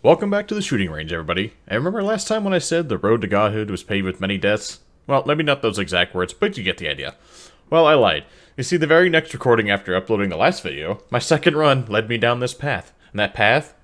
Welcome back to the shooting range, everybody. And remember last time when I said the road to godhood was paved with many deaths? Well, maybe not those exact words, but you get the idea. Well, I lied. You see, the very next recording after uploading the last video, my second run led me down this path. And that path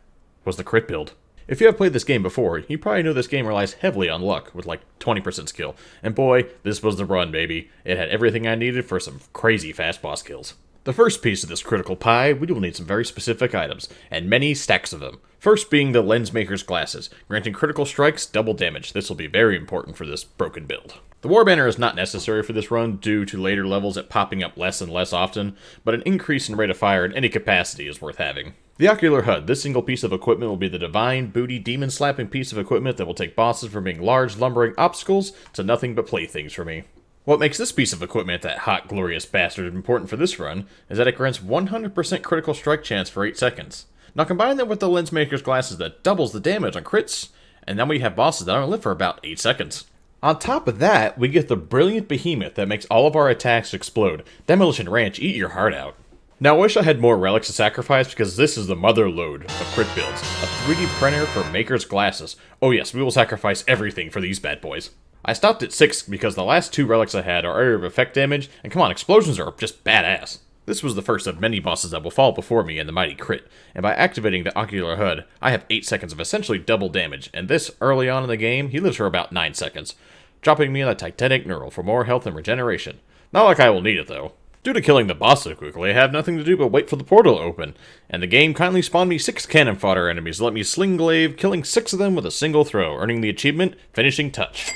was the crit build. If you have played this game before, you probably know this game relies heavily on luck, with like 20% skill. And boy, this was the run, baby. It had everything I needed for some crazy fast boss kills. The first piece of this critical pie, we will need some very specific items, and many stacks of them. First being the Lensmaker's Glasses, granting critical strikes double damage. This will be very important for this broken build. The War Banner is not necessary for this run due to later levels it popping up less and less often, but an increase in rate of fire in any capacity is worth having. The Ocular HUD, this single piece of equipment will be the divine, booty, demon-slapping piece of equipment that will take bosses from being large, lumbering obstacles to nothing but playthings for me. What makes this piece of equipment, that hot, glorious bastard, important for this run, is that it grants 100% critical strike chance for 8 seconds. Now combine that with the Lensmaker's Glasses that doubles the damage on crits, and then we have bosses that only live for about 8 seconds. On top of that, we get the brilliant behemoth that makes all of our attacks explode. Demolition Ranch, eat your heart out. Now I wish I had more relics to sacrifice because this is the mother lode of crit builds. A 3D printer for Maker's Glasses. Oh yes, we will sacrifice everything for these bad boys. I stopped at 6 because the last 2 relics I had are area of effect damage, and come on, explosions are just badass. This was the first of many bosses that will fall before me in the mighty crit, and by activating the Ocular HUD, I have 8 seconds of essentially double damage, and this, early on in the game, he lives for about 9 seconds, dropping me on a Titanic Neural for more health and regeneration. Not like I will need it though. Due to killing the boss so quickly, I have nothing to do but wait for the portal to open, and the game kindly spawned me 6 cannon fodder enemies to let me sling glaive, killing 6 of them with a single throw, earning the achievement, Finishing Touch.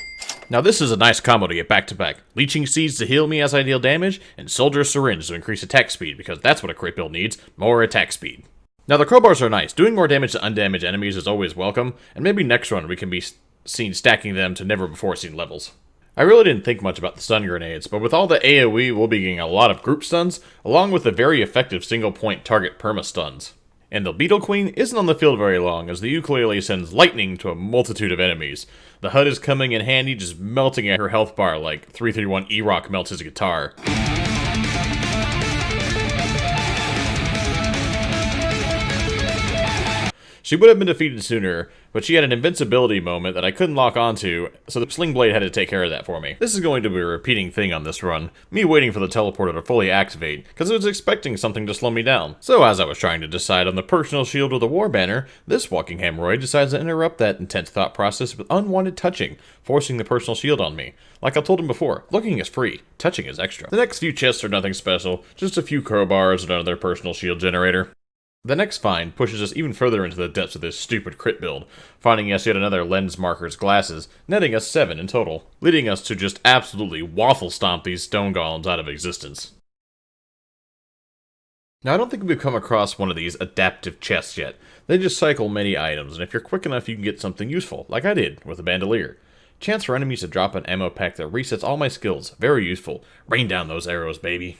Now this is a nice combo to get back to back. Leeching Seeds to heal me as I deal damage, and Soldier Syringe to increase attack speed, because that's what a crit build needs, more attack speed. Now the crowbars are nice. Doing more damage to undamaged enemies is always welcome, and maybe next run we can be seen stacking them to never before seen levels. I really didn't think much about the stun grenades, but with all the AoE we'll be getting a lot of group stuns, along with the very effective single point target perma stuns. And the Beetle Queen isn't on the field very long, as the ukulele sends lightning to a multitude of enemies. The HUD is coming in handy, just melting at her health bar like 331 E-Rock melts his guitar. She would have been defeated sooner, but she had an invincibility moment that I couldn't lock onto, so the Sling Blade had to take care of that for me. This is going to be a repeating thing on this run, me waiting for the teleporter to fully activate, because I was expecting something to slow me down. So as I was trying to decide on the personal shield or the War Banner, this walking hemorrhoid decides to interrupt that intense thought process with unwanted touching, forcing the personal shield on me. Like I told him before, looking is free, touching is extra. The next few chests are nothing special, just a few crowbars and another personal shield generator. The next find pushes us even further into the depths of this stupid crit build, finding us yet another Lensmaker's Glasses, netting us 7 in total, leading us to just absolutely waffle stomp these stone golems out of existence. Now I don't think we've come across one of these adaptive chests yet. They just cycle many items, and if you're quick enough you can get something useful, like I did with a bandolier. Chance for enemies to drop an ammo pack that resets all my skills, very useful. Rain down those arrows, baby.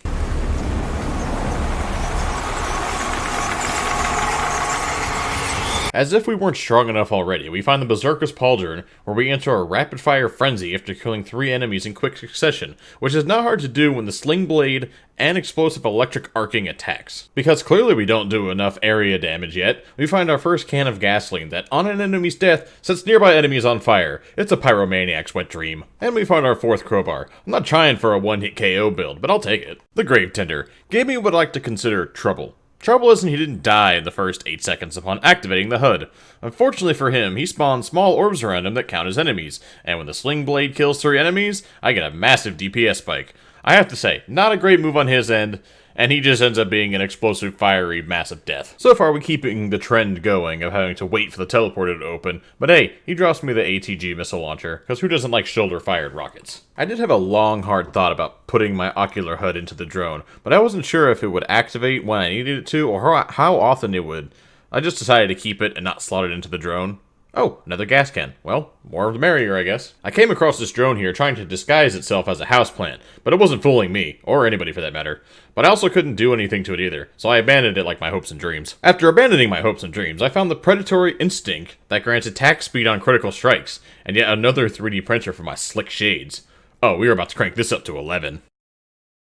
As if we weren't strong enough already, we find the Berserker's Pauldron, where we enter a rapid-fire frenzy after killing 3 enemies in quick succession, which is not hard to do when the Sling Blade and explosive electric arcing attacks. Because clearly we don't do enough area damage yet, we find our first can of gasoline that, on an enemy's death, sets nearby enemies on fire. It's a pyromaniac's wet dream. And we find our 4th crowbar. I'm not trying for a one-hit KO build, but I'll take it. The Grave Tender gave me what I like to consider trouble. Trouble isn't he didn't die in the first 8 seconds upon activating the HUD. Unfortunately for him, he spawns small orbs around him that count as enemies, and when the Sling Blade kills 3 enemies, I get a massive DPS spike. I have to say, not a great move on his end, and he just ends up being an explosive, fiery, massive death. So far, we're keeping the trend going of having to wait for the teleporter to open, but hey, he drops me the ATG missile launcher, because who doesn't like shoulder-fired rockets? I did have a long, hard thought about putting my Ocular HUD into the drone, but I wasn't sure if it would activate when I needed it to, or how often it would. I just decided to keep it and not slot it into the drone. Oh, another gas can. Well, more the merrier, I guess. I came across this drone here trying to disguise itself as a houseplant, but it wasn't fooling me, or anybody for that matter. But I also couldn't do anything to it either, so I abandoned it like my hopes and dreams. After abandoning my hopes and dreams, I found the Predatory Instinct that grants attack speed on critical strikes, and yet another 3D printer for my slick shades. Oh, we were about to crank this up to 11.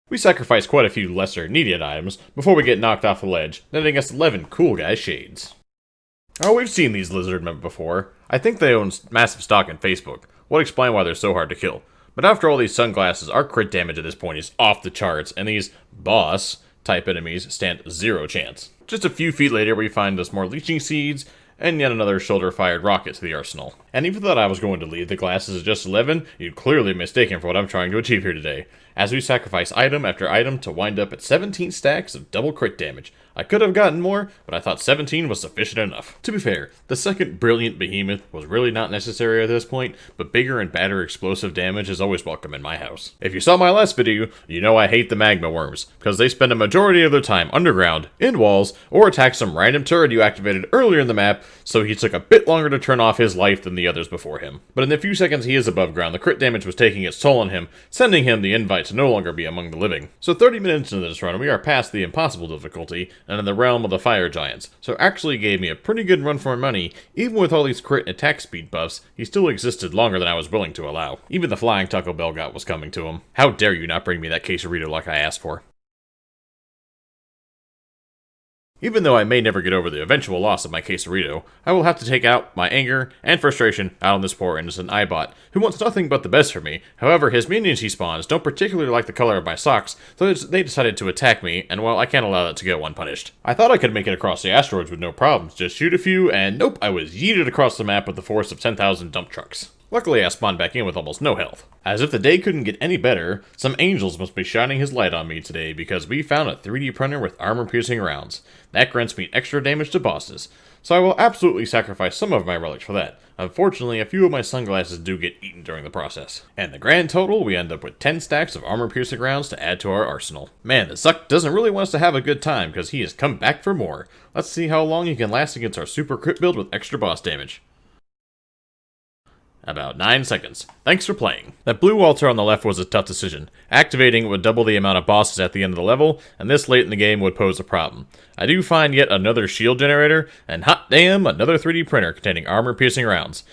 We sacrificed quite a few lesser needed items before we get knocked off the ledge, netting us 11 cool guy shades. Oh, we've seen these lizard men before. I think they own massive stock in Facebook. Would explain why they're so hard to kill. But after all these sunglasses, our crit damage at this point is off the charts, and these boss-type enemies stand zero chance. Just a few feet later, we find us more leeching seeds, and yet another shoulder-fired rocket to the arsenal. And even though I was going to leave the glasses at just 11, you're clearly mistaken for what I'm trying to achieve here today, as we sacrifice item after item to wind up at 17 stacks of double crit damage. I could have gotten more, but I thought 17 was sufficient enough. To be fair, the second brilliant behemoth was really not necessary at this point, but bigger and badder explosive damage is always welcome in my house. If you saw my last video, you know I hate the magma worms, because they spend a majority of their time underground, in walls, or attack some random turret you activated earlier in the map, so he took a bit longer to turn off his life than the others before him. But in the few seconds he is above ground, the crit damage was taking its toll on him, sending him the invite to no longer be among the living. So 30 minutes into this run, we are past the impossible difficulty, and in the realm of the fire giants, so actually gave me a pretty good run for my money. Even with all these crit and attack speed buffs, he still existed longer than I was willing to allow. Even the flying Taco Bell got was coming to him. How dare you not bring me that quesarito like I asked for? Even though I may never get over the eventual loss of my quesarito, I will have to take out my anger and frustration out on this poor innocent Eyebot, who wants nothing but the best for me. However, his minions he spawns don't particularly like the color of my socks, so they decided to attack me, and well, I can't allow that to go unpunished. I thought I could make it across the asteroids with no problems, just shoot a few, and nope, I was yeeted across the map with the force of 10,000 dump trucks. Luckily, I spawned back in with almost no health. As if the day couldn't get any better, some angels must be shining his light on me today because we found a 3D printer with armor-piercing rounds. That grants me extra damage to bosses, so I will absolutely sacrifice some of my relics for that. Unfortunately, a few of my sunglasses do get eaten during the process. And the grand total, we end up with 10 stacks of armor-piercing rounds to add to our arsenal. Man, the Zuck doesn't really want us to have a good time because he has come back for more. Let's see how long he can last against our super crit build with extra boss damage. About 9 seconds. Thanks for playing. That blue altar on the left was a tough decision. Activating it would double the amount of bosses at the end of the level, and this late in the game would pose a problem. I do find yet another shield generator, and hot damn, another 3D printer containing armor-piercing rounds.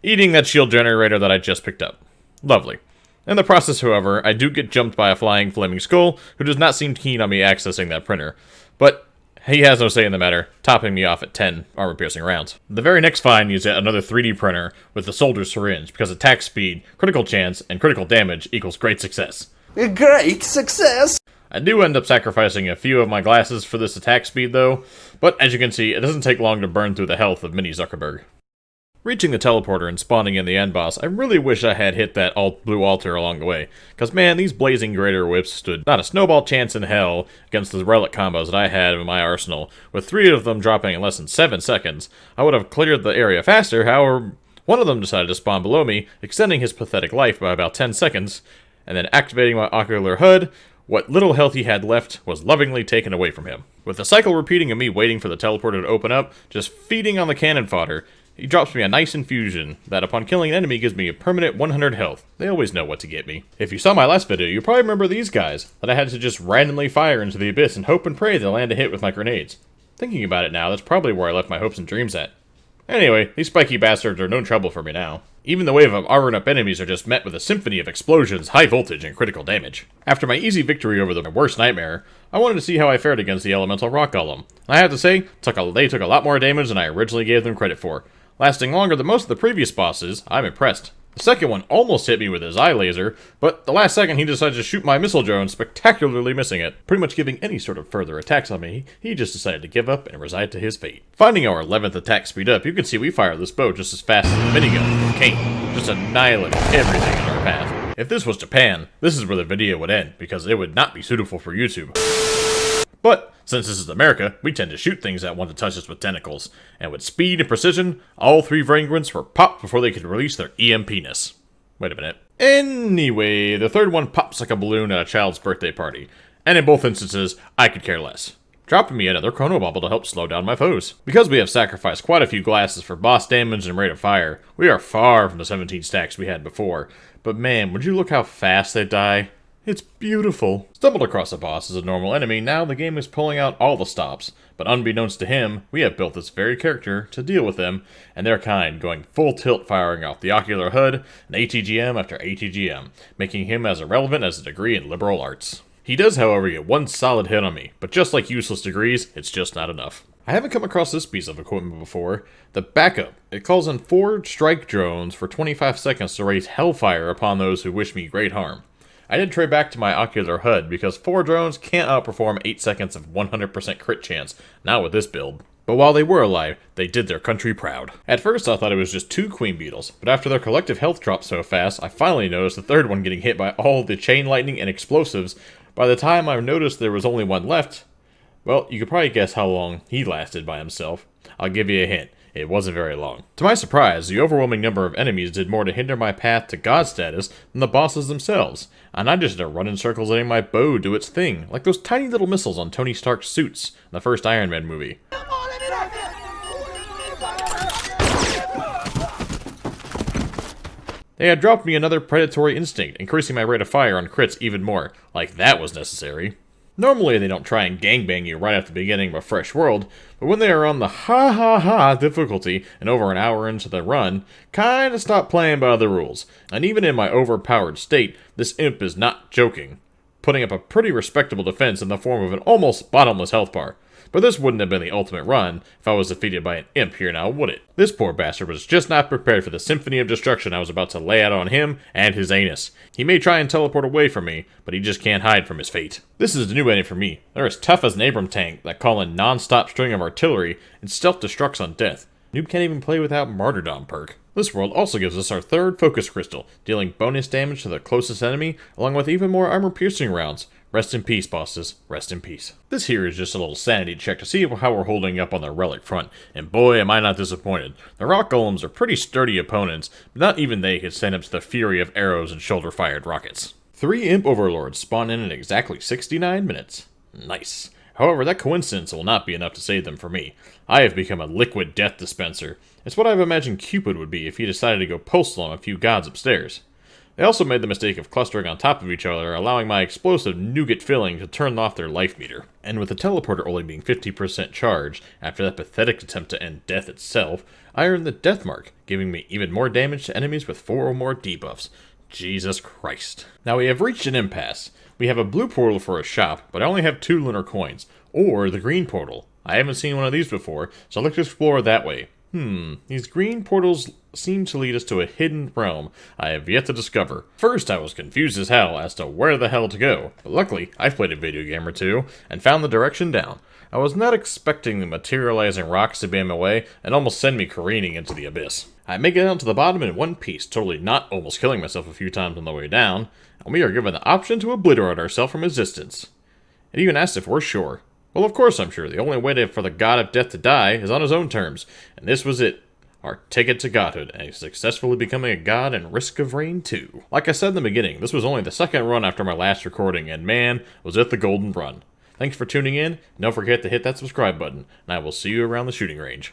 Eating that shield generator that I just picked up. Lovely. In the process, however, I do get jumped by a flying flaming skull, who does not seem keen on me accessing that printer. But he has no say in the matter, topping me off at 10 armor-piercing rounds. The very next find is yet another 3D printer with the soldier syringe, because attack speed, critical chance, and critical damage equals great success. Great success! I do end up sacrificing a few of my glasses for this attack speed though, but as you can see, it doesn't take long to burn through the health of Mini Zuckerberg. Reaching the teleporter and spawning in the end boss, I really wish I had hit that blue altar along the way, cause man, these blazing greater whips stood not a snowball chance in hell against the relic combos that I had in my arsenal. With 3 of them dropping in less than 7 seconds, I would have cleared the area faster. However, one of them decided to spawn below me, extending his pathetic life by about 10 seconds, and then activating my ocular HUD. What little health he had left was lovingly taken away from him. With the cycle repeating of me waiting for the teleporter to open up, just feeding on the cannon fodder, he drops me a nice infusion that upon killing an enemy gives me a permanent 100 health. They always know what to get me. If you saw my last video, you probably remember these guys that I had to just randomly fire into the abyss and hope and pray they'll land a hit with my grenades. Thinking about it now, that's probably where I left my hopes and dreams at. Anyway, these spiky bastards are no trouble for me now. Even the wave of armored up enemies are just met with a symphony of explosions, high voltage, and critical damage. After my easy victory over the worst nightmare, I wanted to see how I fared against the elemental rock golem. I have to say, they took a lot more damage than I originally gave them credit for. Lasting longer than most of the previous bosses, I'm impressed. The second one almost hit me with his eye laser, but the last second he decided to shoot my missile drone, spectacularly missing it. Pretty much giving any sort of further attacks on me, he just decided to give up and resign to his fate. Finding our 11th attack speed up, you can see we fire this bow just as fast as the minigun from Kane, just annihilating everything in our path. If this was Japan, this is where the video would end, because it would not be suitable for YouTube. But since this is America, we tend to shoot things that want to touch us with tentacles, and with speed and precision, all 3 vagrants were popped before they could release their EMP-ness. Wait a minute. Anyway, the third one pops like a balloon at a child's birthday party, and in both instances, I could care less, dropping me another chrono bubble to help slow down my foes. Because we have sacrificed quite a few glasses for boss damage and rate of fire, we are far from the 17 stacks we had before, but man, would you look how fast they die? It's beautiful. Stumbled across a boss as a normal enemy, now the game is pulling out all the stops. But unbeknownst to him, we have built this very character to deal with them, and their kind, going full tilt firing off the ocular HUD, and ATGM after ATGM, making him as irrelevant as a degree in liberal arts. He does, however, get one solid hit on me, but just like useless degrees, it's just not enough. I haven't come across this piece of equipment before. The backup. It calls in 4 strike drones for 25 seconds to raise hellfire upon those who wish me great harm. I did trade back to my ocular HUD because 4 drones can't outperform 8 seconds of 100% crit chance, not with this build. But while they were alive, they did their country proud. At first I thought it was just 2 queen beetles, but after their collective health dropped so fast, I finally noticed the third one getting hit by all the chain lightning and explosives. By the time I noticed there was only one left, well, you could probably guess how long he lasted by himself. I'll give you a hint. It wasn't very long. To my surprise, the overwhelming number of enemies did more to hinder my path to god status than the bosses themselves, and I just had to run in circles letting my bow do its thing, like those tiny little missiles on Tony Stark's suits in the first Iron Man movie. They had dropped me another predatory instinct, increasing my rate of fire on crits even more, like that was necessary. Normally they don't try and gangbang you right at the beginning of a fresh world, but when they are on the ha difficulty and over an hour into the run, kinda stop playing by the rules. And even in my overpowered state, this imp is not joking, putting up a pretty respectable defense in the form of an almost bottomless health bar. But this wouldn't have been the ultimate run if I was defeated by an imp here now, would it? This poor bastard was just not prepared for the symphony of destruction I was about to lay out on him and his anus. He may try and teleport away from me, but he just can't hide from his fate. This is the new enemy for me. They're as tough as an Abram tank that call in non-stop string of artillery and stealth destructs on death. Noob can't even play without Martyrdom perk. This world also gives us our 3rd focus crystal, dealing bonus damage to the closest enemy, along with even more armor-piercing rounds. Rest in peace, bosses. Rest in peace. This here is just a little sanity check to see how we're holding up on the relic front, and boy am I not disappointed. The rock golems are pretty sturdy opponents, but not even they could stand up to the fury of arrows and shoulder-fired rockets. 3 imp overlords spawn in exactly 69 minutes. Nice. However, that coincidence will not be enough to save them for me. I have become a liquid death dispenser. It's what I've imagined Cupid would be if he decided to go postal on a few gods upstairs. They also made the mistake of clustering on top of each other, allowing my explosive nougat filling to turn off their life meter. And with the teleporter only being 50% charged, after that pathetic attempt to end death itself, I earned the death mark, giving me even more damage to enemies with 4 or more debuffs. Jesus Christ. Now we have reached an impasse. We have a blue portal for a shop, but I only have 2 lunar coins. Or the green portal. I haven't seen one of these before, so I'd like to explore that way. These green portals seem to lead us to a hidden realm I have yet to discover. First, I was confused as hell as to where the hell to go, but luckily, I've played a video game or two, and found the direction down. I was not expecting the materializing rocks to be in my way, and almost send me careening into the abyss. I make it down to the bottom in one piece, totally not almost killing myself a few times on the way down, and we are given the option to obliterate ourselves from existence. It even asks if we're sure. Well, of course I'm sure. The only way for the god of death to die is on his own terms, and this was it. Our ticket to godhood, and successfully becoming a god and Risk of Rain 2. Like I said in the beginning, this was only the 2nd run after my last recording, and man, was it the golden run. Thanks for tuning in, and don't forget to hit that subscribe button, and I will see you around the shooting range.